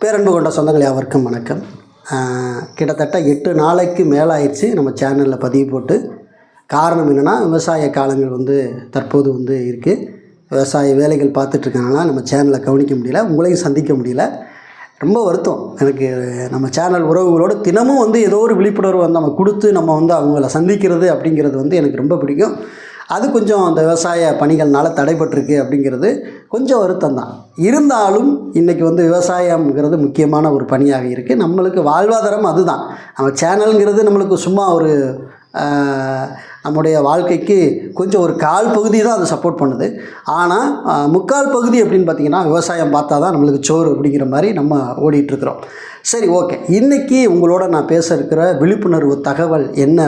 பேரன்பு கொண்ட சொந்தங்கள் யாவருக்கும் வணக்கம். கிட்டத்தட்ட 8 நாளைக்கு மேலே ஆயிடுச்சு நம்ம சேனலில் பதிவு போட்டு. காரணம் என்னென்னா, விவசாய காலங்கள் தற்போது இருக்குது. விவசாய வேலைகள் பார்த்துட்ருக்கனால நம்ம சேனலை கவனிக்க முடியல, உங்களையும் சந்திக்க முடியல. ரொம்ப வருத்தம் எனக்கு. நம்ம சேனல் உறவுகளோடு தினமும் ஏதோ ஒரு விழிப்புணர்வு நம்ம கொடுத்து நம்ம அவங்கள சந்திக்கிறது அப்படிங்கிறது எனக்கு ரொம்ப பிடிக்கும். அது கொஞ்சம் அந்த விவசாய பணிகள்னால் தடைபட்டிருக்கு அப்படிங்கிறது கொஞ்சம் வருத்தம் தான். இருந்தாலும் இன்றைக்கி விவசாயம்ங்கிறது முக்கியமான ஒரு பணியாக இருக்குது. நம்மளுக்கு வாழ்வாதாரம் அதுதான். நம்ம சேனலுங்கிறது நம்மளுக்கு சும்மா ஒரு நம்முடைய வாழ்க்கைக்கு கொஞ்சம் ஒரு கால் பகுதி தான் அது சப்போர்ட் பண்ணுது. ஆனால் முக்கால் பகுதி அப்படின்னு பார்த்திங்கன்னா, விவசாயம் பார்த்தா தான் நம்மளுக்கு சோறு அப்படிங்கிற மாதிரி நம்ம ஓடிட்டுருக்குறோம். சரி, ஓகே. இன்றைக்கி உங்களோட நான் பேச இருக்கிற விழிப்புணர்வு தகவல் என்ன